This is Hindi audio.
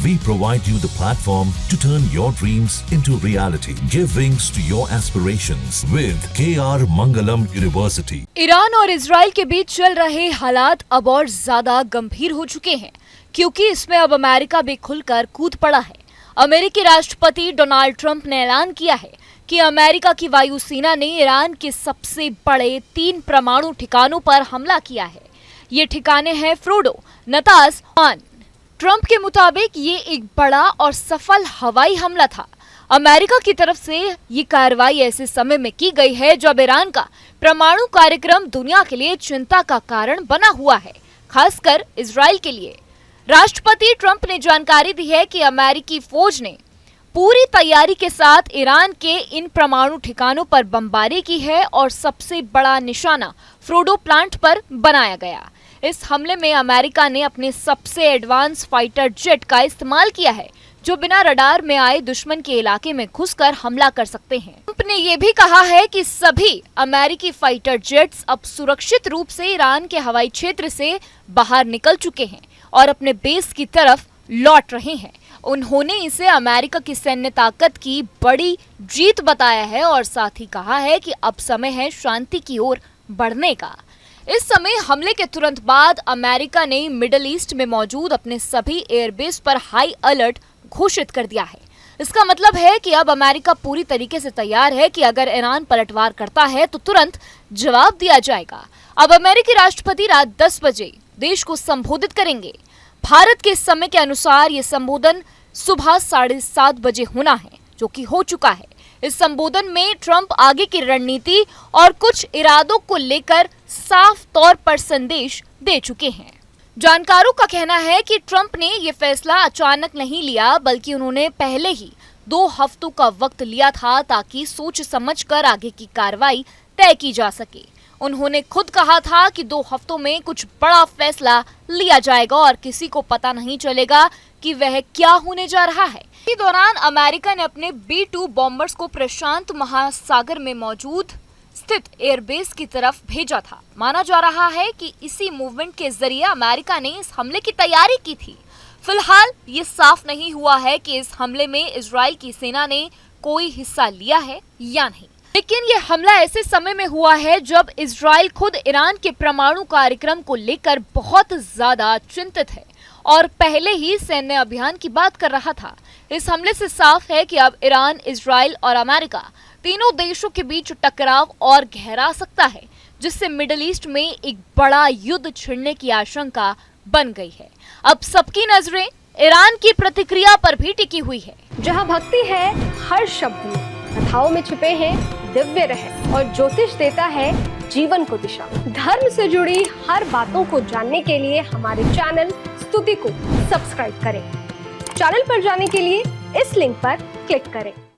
We provide you the platform to turn your dreams into reality. Give wings to your aspirations with KR Mangalam University. Iran और इजराइल के बीच चल रहे हालात अब और ज्यादा गंभीर हो चुके हैं, क्योंकि इसमें अब अमेरिका भी खुलकर कूद पड़ा है। अमेरिकी राष्ट्रपति डोनाल्ड ट्रंप ने ऐलान किया है कि अमेरिका की वायुसेना ने ईरान के सबसे बड़े 3 परमाणु ठिकानों पर हमला किया है। ये ठिकाने हैं फ्रोडो, नताज, ओमान। ट्रंप के मुताबिक ये एक बड़ा और सफल हवाई हमला था। अमेरिका की तरफ से ये कार्रवाई ऐसे समय में की गई है जब ईरान का परमाणु कार्यक्रम दुनिया के लिए चिंता का कारण बना हुआ है, खासकर इजराइल के लिए। राष्ट्रपति ट्रंप ने जानकारी दी है कि अमेरिकी फौज ने पूरी तैयारी के साथ ईरान के इन परमाणु ठिकानों पर बमबारी की है और सबसे बड़ा निशाना फ्रोडो प्लांट पर बनाया गया। इस हमले में अमेरिका ने अपने सबसे एडवांस फाइटर जेट का इस्तेमाल किया है, जो बिना रडार में आए दुश्मन के इलाके में घुसकर हमला कर सकते हैं। ट्रंप ने यह भी कहा है कि सभी अमेरिकी फाइटर जेट्स अब सुरक्षित रूप से ईरान के हवाई क्षेत्र से बाहर निकल चुके हैं और अपने बेस की तरफ लौट रहे हैं। उन्होंने इसे अमेरिका की सैन्य ताकत की बड़ी जीत बताया है और साथ ही कहा है कि अब समय है शांति की ओर बढ़ने का। इस समय हमले के तुरंत बाद अमेरिका ने मिडिल ईस्ट में मौजूद अपने सभी एयरबेस पर हाई अलर्ट घोषित कर दिया है। इसका मतलब है कि अब अमेरिका पूरी तरीके से तैयार है कि अगर ईरान पलटवार करता है तो तुरंत जवाब दिया जाएगा। अब अमेरिकी राष्ट्रपति रात 10 बजे देश को संबोधित करेंगे। भारत के समय के अनुसार ये संबोधन सुबह 7:30 बजे होना है, जो कि हो चुका है। इस संबोधन में ट्रंप आगे की रणनीति और कुछ इरादों को लेकर साफ तौर पर संदेश दे चुके हैं। जानकारों का कहना है कि ट्रंप ने ये फैसला अचानक नहीं लिया, बल्कि उन्होंने पहले ही 2 हफ्तों का वक्त लिया था ताकि सोच समझकर आगे की कार्रवाई तय की जा सके। उन्होंने खुद कहा था कि 2 हफ्तों में कुछ बड़ा फैसला लिया जाएगा और किसी को पता नहीं चलेगा कि वह क्या होने जा रहा है। इसी दौरान अमेरिका ने अपने B-2 बॉम्बर्स को प्रशांत महासागर में मौजूद स्थित एयरबेस की तरफ भेजा था। माना जा रहा है कि इसी मूवमेंट के जरिए अमेरिका ने इस हमले की तैयारी की थी। फिलहाल ये साफ नहीं हुआ है कि इस हमले में इजराइल की सेना ने कोई हिस्सा लिया है या नहीं, लेकिन ये हमला ऐसे समय में हुआ है जब इजराइल खुद ईरान के परमाणु कार्यक्रम को लेकर बहुत ज्यादा चिंतित है और पहले ही सैन्य अभियान की बात कर रहा था। इस हमले से साफ है कि अब ईरान, इजराइल और अमेरिका तीनों देशों के बीच टकराव और गहरा सकता है, जिससे मिडिल ईस्ट में एक बड़ा युद्ध छिड़ने की आशंका बन गई है। अब सबकी नजरें ईरान की प्रतिक्रिया पर भी टिकी हुई है। जहां भक्ति है हर शब्द में, कथाओं में छिपे हैं दिव्य रहस्य और ज्योतिष देता है जीवन को दिशा। धर्म से जुड़ी हर बातों को जानने के लिए हमारे चैनल स्तुति को सब्सक्राइब करें। चैनल पर जाने के लिए इस लिंक पर क्लिक करें।